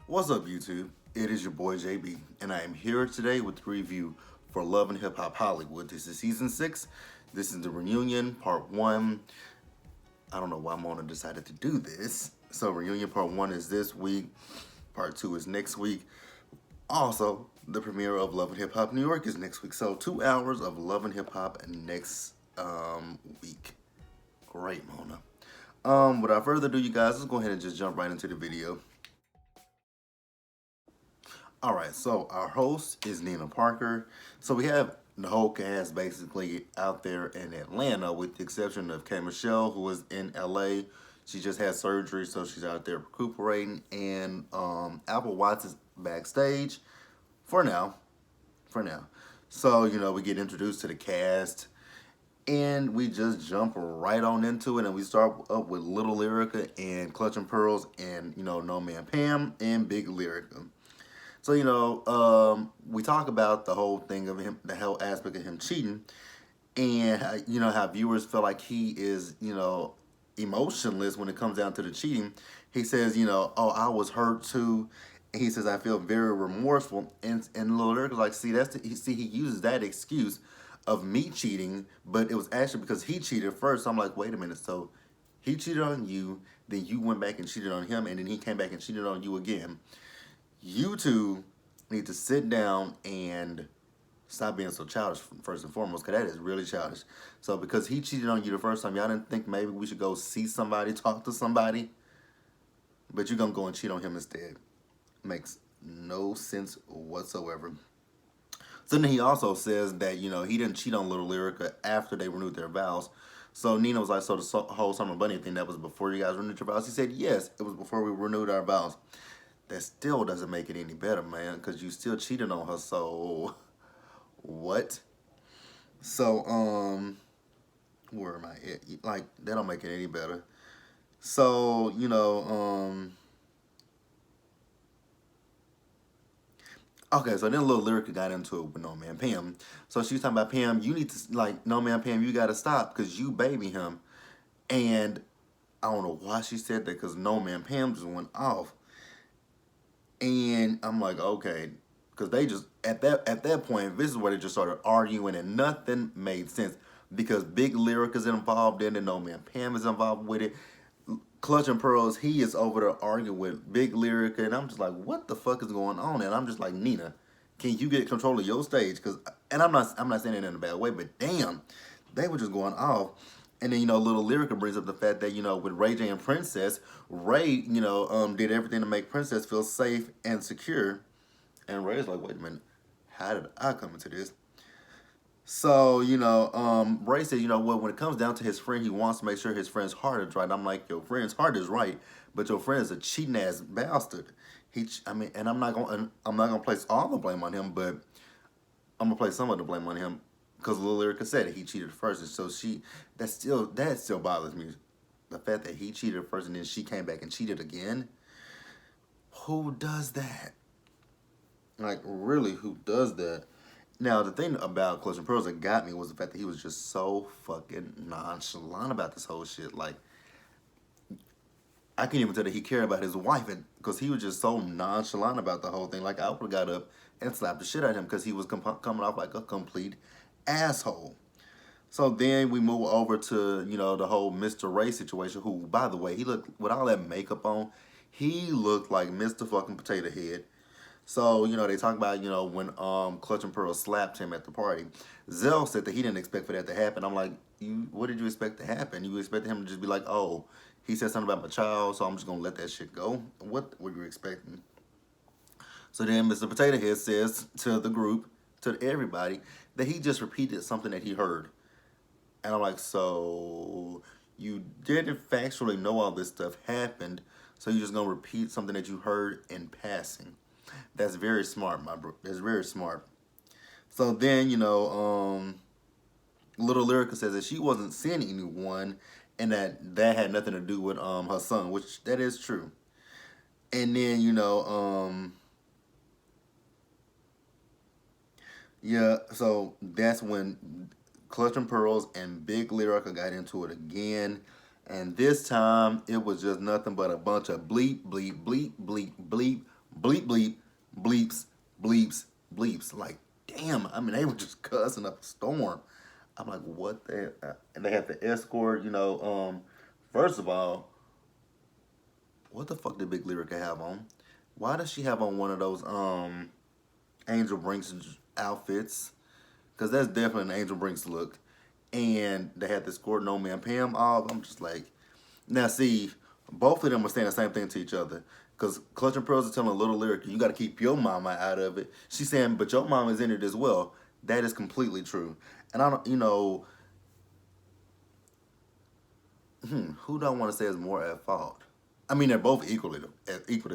What's up, YouTube? It is your boy JB, and I am here today with the review for Love and Hip Hop Hollywood. This is season 6. This is the reunion, part 1. I don't know why Mona decided to do this. So, reunion part 1 is this week, part 2 is next week. Also, the premiere of Love and Hip Hop New York is next week. So, 2 hours of Love and Hip Hop next week. Great, Mona. Without further ado, you guys, let's go ahead and just jump right into the video. All right, so our host is Nina Parker. So we have the whole cast basically out there in Atlanta, with the exception of K. Michelle, who is in LA. She just had surgery, so she's out there recuperating. And Apple Watts is backstage for now. So, we get introduced to the cast, and we just jump right on into it, and we start up with Little Lyrica and Clutch and Pearls and, No Man Pam and Big Lyrica. So, we talk about the whole thing of him, the whole aspect of him cheating, and, how viewers feel like he is, emotionless when it comes down to the cheating. He says, oh, I was hurt too. And he says, I feel very remorseful. And Lil Durk was like, see, he uses that excuse of me cheating, but it was actually because he cheated first. So I'm like, wait a minute. So he cheated on you, then you went back and cheated on him, and then he came back and cheated on you again. You two need to sit down and stop being so childish, first and foremost, because that is really childish. So because he cheated on you the first time, y'all didn't think maybe we should go see somebody, talk to somebody, but you're going to go and cheat on him instead. Makes no sense whatsoever. So then he also says that, he didn't cheat on Little Lyrica after they renewed their vows. So Nina was like, so the whole Summer Bunny thing, that was before you guys renewed your vows? He said, yes, it was before we renewed our vows. That still doesn't make it any better, man, because you still cheated on her, so what? So, where am I at? Like, that don't make it any better. So, okay, so then Little Lyrica got into it with No Man Pam. So she was talking about, Pam, you need to, like, No Man Pam, you got to stop because you baby him. And I don't know why she said that, because No Man Pam just went off. And I'm like, okay, because they just at that point, this is where they just started arguing, and nothing made sense, because Big Lyric is involved in it, No Man Pam is involved with it. Clutch and Pearls, he is over there arguing with Big Lyric, and I'm just like, what the fuck is going on? And I'm just like, Nina, can you get control of your stage? And I'm not saying it in a bad way, but damn, they were just going off. And then, Little Lyrica brings up the fact that, with Ray J and Princess, Ray, did everything to make Princess feel safe and secure. And Ray's like, wait a minute, how did I come into this? So, Ray said, well, when it comes down to his friend, he wants to make sure his friend's heart is right. I'm like, your friend's heart is right, but your friend is a cheating ass bastard. And I'm not gonna place all the blame on him, but I'm gonna place some of the blame on him, because Lil Lyrica said it, he cheated first, and so that still bothers me. The fact that he cheated first and then she came back and cheated again. Who does that? Like, really, who does that? Now, the thing about Clutch and Pearls that got me was the fact that he was just so fucking nonchalant about this whole shit. Like, I can't even tell that he cared about his wife, because he was just so nonchalant about the whole thing. Like, I would have got up and slapped the shit out of him, because he was coming off like a complete asshole. So then we move over to, the whole Mr. Ray situation, who, by the way, he looked, with all that makeup on, he looked like Mr. fucking Potato Head. So, they talk about, when Clutch and Pearl slapped him at the party. Zell said that he didn't expect for that to happen. I'm like, what did you expect to happen? You expected him to just be like, oh, he said something about my child, so I'm just going to let that shit go? What were you expecting? So then Mr. Potato Head says to the group, to everybody, that he just repeated something that he heard. And I'm like, so you didn't factually know all this stuff happened, so you're just going to repeat something that you heard in passing. That's very smart, my bro. That's very smart. So then, Little Lyrica says that she wasn't seeing anyone, and that had nothing to do with her son, which that is true. And then, yeah, so that's when Clutch and Pearls and Big Lyrica got into it again. And this time, it was just nothing but a bunch of bleep, bleep, bleep, bleep, bleep, bleep bleep, bleeps, bleeps, bleeps. Like, damn, I mean, they were just cussing up a storm. I'm like, what the? And they had to escort, first of all, what the fuck did Big Lyrica have on? Why does she have on one of those Angel Brinks outfits? Because that's definitely an Angel Brinks look. And they had to escort No Man Pam off. I'm just like, now see, both of them are saying the same thing to each other. Because Clutch and Pearls are telling Little Lyrica, you got to keep your mama out of it. She's saying, but your mama's in it as well. That is completely true. And I don't, who do I want to say is more at fault? I mean, they're both equally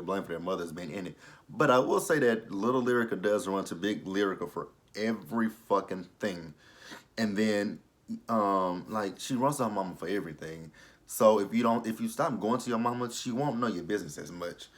blamed for their mothers being in it. But I will say that Little Lyrica does run to Big Lyrica for every fucking thing. And then, like, she runs to her mama for everything. So if you stop going to your mama, she won't know your business as much.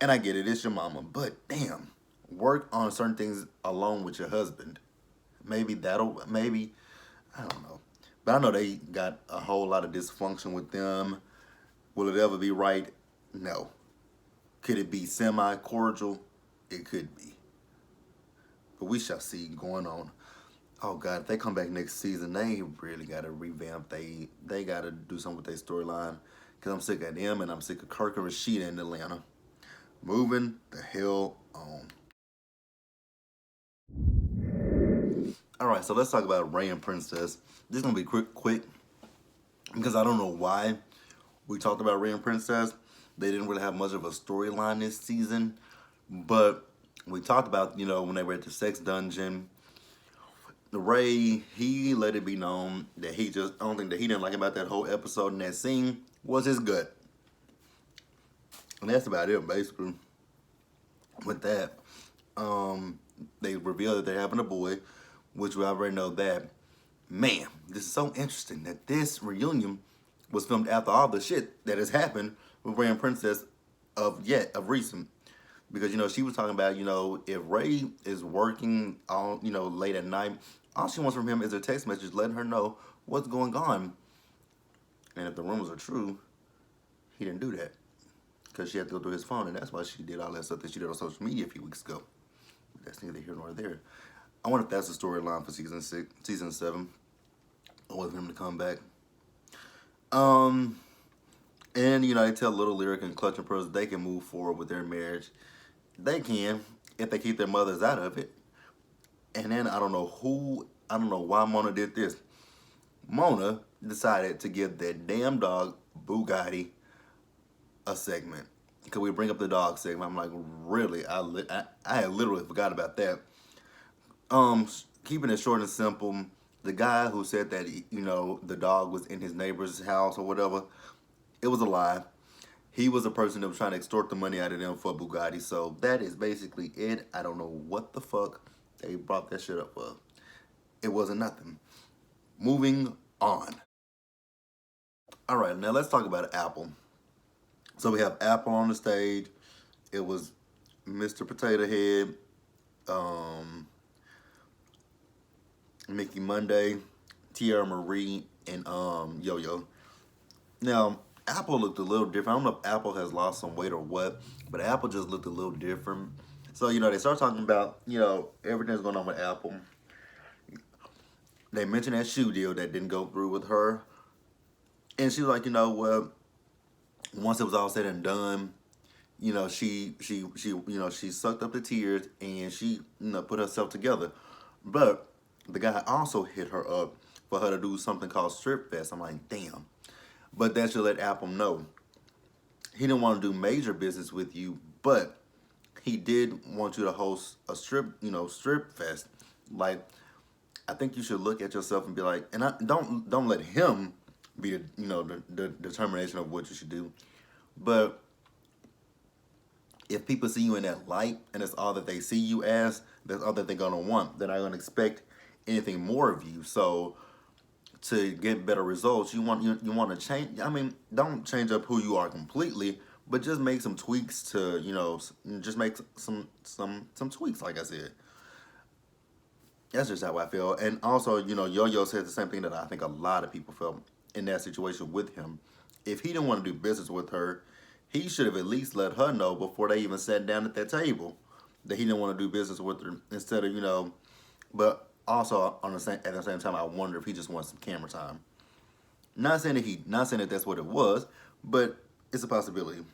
And I get it, it's your mama. But damn, work on certain things alone with your husband. Maybe, I don't know. But I know they got a whole lot of dysfunction with them. Will it ever be right? No. Could it be semi-cordial? It could be. But we shall see going on. Oh God, if they come back next season, they really gotta revamp. They gotta do something with their storyline. Cause I'm sick of them and I'm sick of Kirk and Rashida in Atlanta. Moving the hell on. Alright, so let's talk about Ray and Princess. This is gonna be quick, because I don't know why we talked about Ray and Princess. They didn't really have much of a storyline this season. But we talked about, when they were at the sex dungeon. Ray, he let it be known that the only thing that he didn't like about that whole episode and that scene was his gut. And that's about it, basically. With that, they revealed that they're having a boy, which we already know that. Man, this is so interesting that this reunion was filmed after all the shit that has happened with Ray and Princess of recent. Because, she was talking about, if Ray is working all, late at night, all she wants from him is a text message letting her know what's going on. And if the rumors are true, he didn't do that. Because she had to go through his phone, and that's why she did all that stuff that she did on social media a few weeks ago. But that's neither here nor there. I wonder if that's the storyline for season 7. I want him to come back. And, they tell Little Lyric and Clutch and Pearls they can move forward with their marriage. They can, if they keep their mothers out of it. And then I don't know why Mona did this. Mona decided to give that damn dog, Bugatti, a segment. Could we bring up the dog segment? I'm like, really? I had literally forgot about that. Keeping it short and simple, the guy who said that, the dog was in his neighbor's house or whatever, it was a lie. He was a person that was trying to extort the money out of them for Bugatti. So that is basically it. I don't know what the fuck they brought that shit up for. It wasn't nothing. Moving on. All right, now let's talk about Apple. So we have Apple on the stage. It was Mr. Potato Head, Mickey Monday, Tierra Marie, and Yo-Yo. Now, Apple looked a little different. I don't know if Apple has lost some weight or what, but Apple just looked a little different. So, they start talking about, everything's going on with Apple. They mentioned that shoe deal that didn't go through with her. And she was like, well, once it was all said and done, she sucked up the tears and she, put herself together. But the guy also hit her up for her to do something called Strip Fest. I'm like, damn. But that should let Apple know. He didn't want to do major business with you, but he did want you to host a strip fest. Like, I think you should look at yourself and be like, and don't let him be the determination of what you should do. But if people see you in that light and that's all that they see you as, that's all that they're gonna want. They're not gonna expect anything more of you. So to get better results, you want to change. I mean, don't change up who you are completely, but just make some tweaks to, just make some tweaks, like I said. That's just how I feel. And also, Yo-Yo said the same thing that I think a lot of people felt in that situation with him. If he didn't want to do business with her, he should have at least let her know before they even sat down at that table that he didn't want to do business with her. Instead of but also at the same time, I wonder if he just wants some camera time. Not saying that that's what it was, but it's a possibility.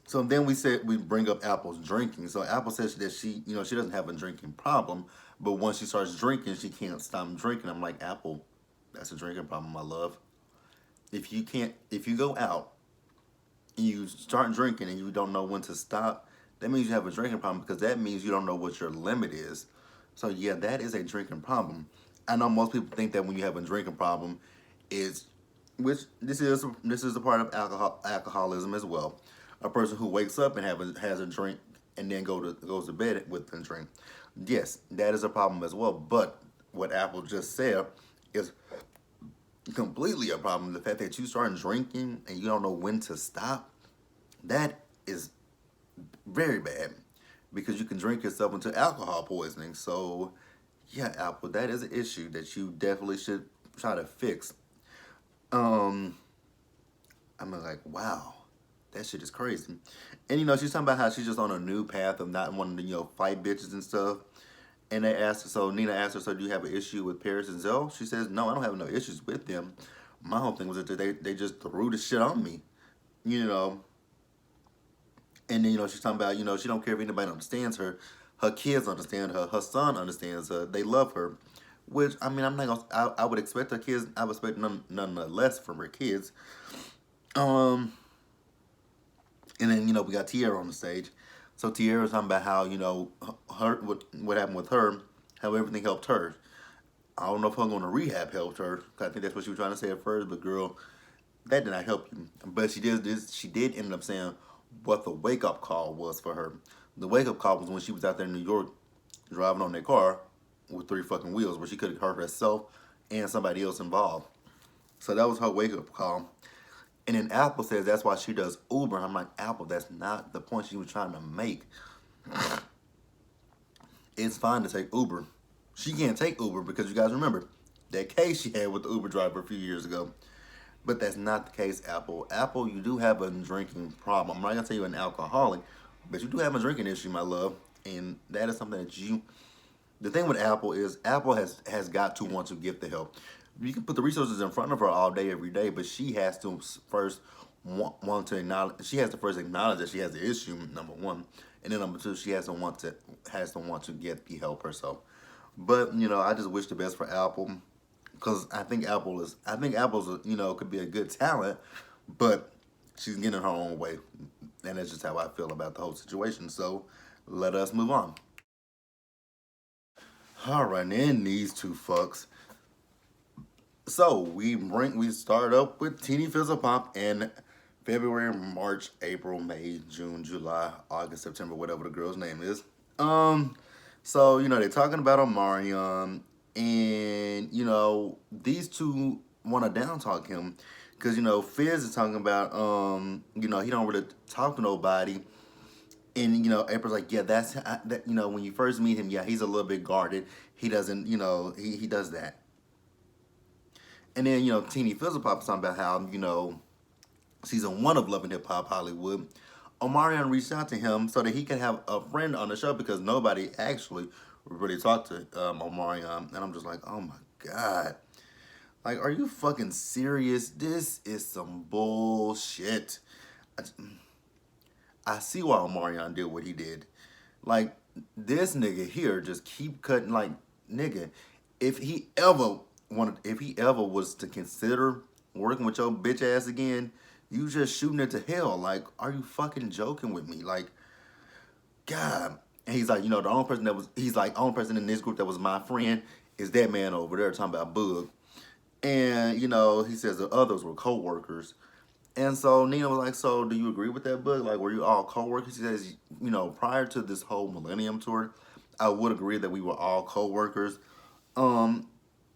So then we bring up Apple's drinking. So Apple says that she doesn't have a drinking problem, but once she starts drinking, she can't stop drinking. I'm like, Apple, that's a drinking problem, my love. If you go out and you start drinking and you don't know when to stop, that means you have a drinking problem because that means you don't know what your limit is. So yeah, that is a drinking problem. I know most people think that when you have a drinking problem, is which this is a part of alcoholism as well. A person who wakes up and has a drink and then goes to bed with a drink. Yes, that is a problem as well. But what Apple just said is completely a problem. The fact that you start drinking and you don't know when to stop, that is very bad because you can drink yourself into alcohol poisoning. So, yeah, Apple, that is an issue that you definitely should try to fix. I'm like, wow, that shit is crazy. And she's talking about how she's just on a new path of not wanting to fight bitches and stuff. And they asked her, so Nina asked her, so do you have an issue with Paris and Zoe? She says, no, I don't have no issues with them. My whole thing was that they just threw the shit on me, you know. And then, she's talking about, she don't care if anybody understands her. Her kids understand her. Her son understands her. They love her. Which, I mean, I'm not gonna, I would expect her kids, I would expect none less from her kids. And then, we got Tierra on the stage. So Tierra's talking about how, her what happened with her, how everything helped her. I don't know if her going to rehab helped her. I think that's what she was trying to say at first, but girl, that did not help you. But she did end up saying what the wake-up call was for her. The wake-up call was when she was out there in New York driving on that car with 3 fucking wheels where she could have hurt herself and somebody else involved. So that was her wake-up call. And then Apple says that's why she does Uber. I'm like, Apple, that's not the point she was trying to make. It's fine to take Uber. She can't take Uber because you guys remember that case she had with the Uber driver a few years ago. But that's not the case, Apple. Apple, you do have a drinking problem. I'm not going to tell you an alcoholic, but you do have a drinking issue, my love. And that is something that the thing with Apple is Apple has got to want to get the help. You can put the resources in front of her all day, every day, but she has to first want to acknowledge. She has to first acknowledge that she has the issue, number one, and then number two, she has to want to get the help herself. But I just wish the best for Apple, because I think Apple's could be a good talent, but she's getting her own way, and that's just how I feel about the whole situation. So let us move on. All right, and these two fucks. So we start up with Teeny Fizzle Pop in February, March, April, May, June, July, August, September, whatever the girl's name is. So they're talking about Omarion, and these two want to down talk him because Fizz is talking about he don't really talk to nobody. And April's like, yeah, that's that. When you first meet him, yeah, he's a little bit guarded. He doesn't, he does that. And then Teeny Fizzle Pop is talking about how season 1 of Love and Hip Hop Hollywood, Omarion reached out to him so that he could have a friend on the show because nobody actually really talked to Omarion. And I'm just like, oh my god, like, are you fucking serious? This is some bullshit. I see why Omarion did what he did. Like, this nigga here just keep cutting. Like, nigga, if he ever was to consider working with your bitch ass again, you just shooting it to hell. Like, are you fucking joking with me? Like, God. And he's like, the only person in this group that was my friend is that man over there talking about Bug. And, he says the others were co-workers. And so Nina was like, so do you agree with that, Bug? Like, were you all co-workers? He says, prior to this whole Millennium Tour, I would agree that we were all co-workers. And,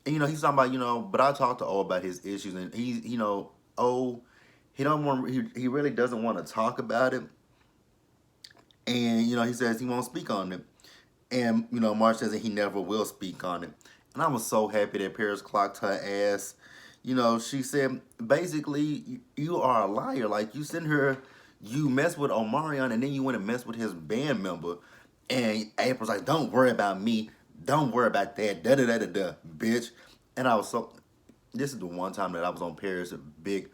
he's talking about, but I talked to O about his issues, and he's, O, he really doesn't want to talk about it. And, he says he won't speak on it. And, March says that he never will speak on it. And I was so happy that Paris clocked her ass. She said basically you are a liar. Like you sitting here, you mess with Omarion and then you went and mess with his band member, and April's like, "Don't worry about me. Don't worry about that. Da da da da da, bitch." And I was so. This is the one time that I was on Paris' big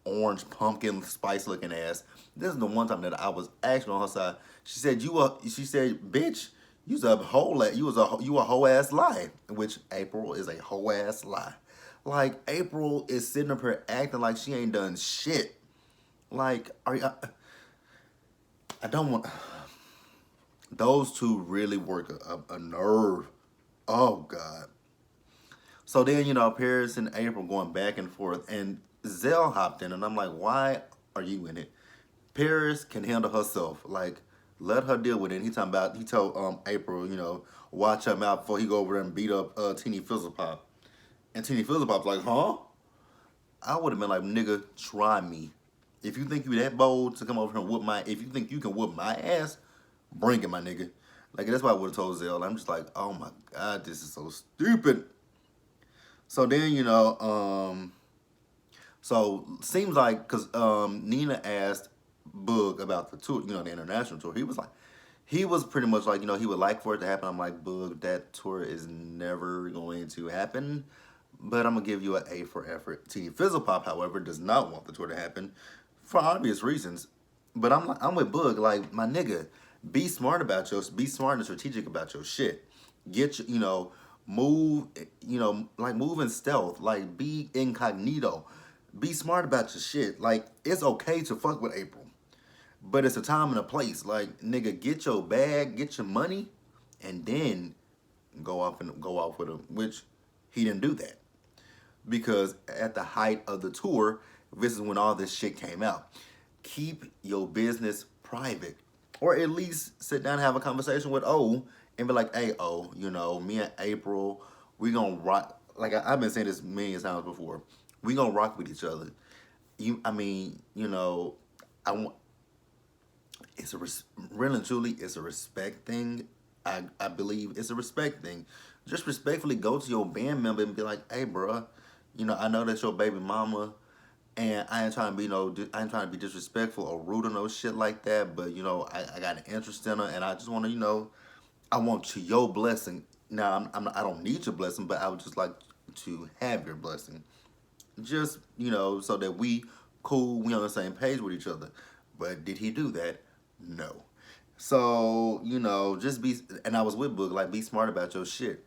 orange pumpkin spice looking ass. This is the one time that I was actually on her side. She said, She said, "Bitch, you a whole ass lie," which April is a whole ass lie. Like April is sitting up here acting like she ain't done shit. Like, I don't want those two really work a nerve. Oh God. So then, Paris and April going back and forth, and Zell hopped in, and I'm like, why are you in it? Paris can handle herself. Like, let her deal with it. He told April, watch her mouth before he go over there and beat up Teeny Fizzlepop. And Teeny Fizzlepop's like, huh? I would have been like, nigga, try me. If you think you that bold to come over here and if you think you can whoop my ass, bring it, my nigga. Like, that's why I would have told Zell. I'm just like, oh my God, this is so stupid. So then, so seems like, because Nina asked Boog about the tour, the international tour. He was pretty much like, he would like for it to happen. I'm like, Boog, that tour is never going to happen. But I'm going to give you an A for effort. T. Fizzlepop, however, does not want the tour to happen for obvious reasons. But I'm with Boog, like, my nigga, be smart and strategic about your shit. Get, move, like move in stealth, like be incognito. Be smart about your shit. Like, it's okay to fuck with April, but it's a time and a place. Like, nigga, get your bag, get your money, and then go off with him, which he didn't do that. Because at the height of the tour, this is when all this shit came out. Keep your business private. Or at least sit down and have a conversation with O and be like, hey, O, me and April, we gonna rock. Like, I've been saying this million times before. We gonna rock with each other. I want, really and truly, it's a respect thing. I believe it's a respect thing. Just respectfully go to your band member and be like, hey, bruh, I know that's your baby mama, and I ain't trying to be I ain't trying to be disrespectful or rude or no shit like that. But I got an interest in her, and I just want to, I want your blessing. Now I don't need your blessing, but I would just like to have your blessing. Just so that we cool, we on the same page with each other. But did he do that? No. So just be. And I was with Book, like, be smart about your shit.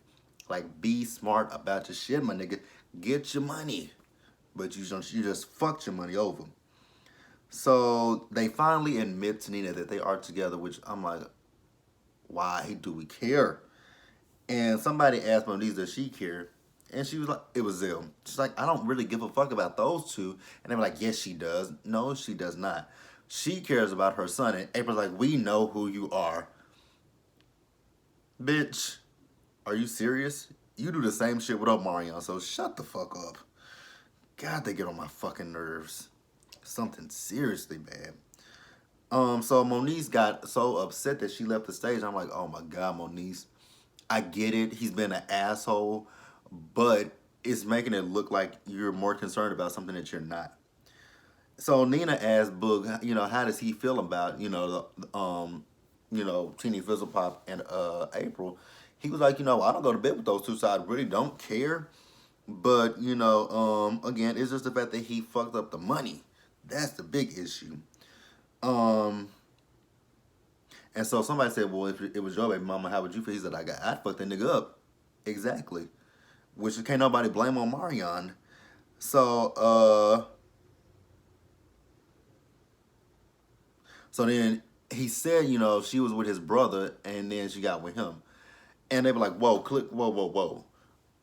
Like, be smart about your shit, my nigga. Get your money, but you just fucked your money over. So they finally admit to Nina that they are together, which I'm like, why do we care? And somebody asked Moniz, does she care? And she was like, it was Zell. She's like, I don't really give a fuck about those two. And they were like, yes, she does. No, she does not. She cares about her son. And April's like, we know who you are. Bitch, are you serious? You do the same shit with Omarion, so shut the fuck up. God, they get on my fucking nerves. Something seriously bad. So Moniz got so upset that she left the stage. I'm like, oh my God, Moniz. I get it. He's been an asshole, but it's making it look like you're more concerned about something that you're not. So Nina asked Boog, how does he feel about, Teeny Fizzlepop and April. He was like, I don't go to bed with those two, so I really don't care. But, again, it's just the fact that he fucked up the money. That's the big issue. And so somebody said, well, if it was your baby mama, how would you feel? He said, I'd fuck that nigga up. Exactly. Which can't nobody blame on Marion. So then he said, she was with his brother and then she got with him. And they were like, whoa, whoa.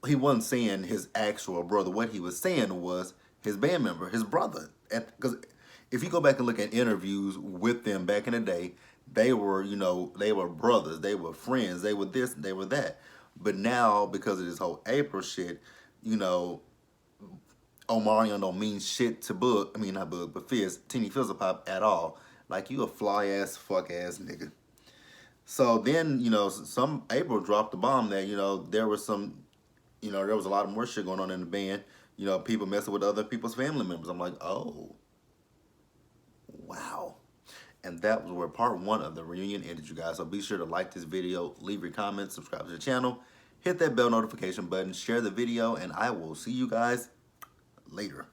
He wasn't saying his actual brother. What he was saying was his band member, his brother. Because if you go back and look at interviews with them back in the day, they were, they were brothers. They were friends. They were this, they were that. But now, because of this whole April shit, Omarion don't mean shit to Boog. I mean, not Boog, but Teeny Fizzlepop at all. Like, you a fly-ass, fuck-ass nigga. So then, some April dropped the bomb that, there was some, there was a lot more shit going on in the band. you know, people messing with other people's family members. I'm like, oh, wow. And that was where part one of the reunion ended, you guys. So be sure to like this video, leave your comments, subscribe to the channel, hit that bell notification button, share the video, and I will see you guys later.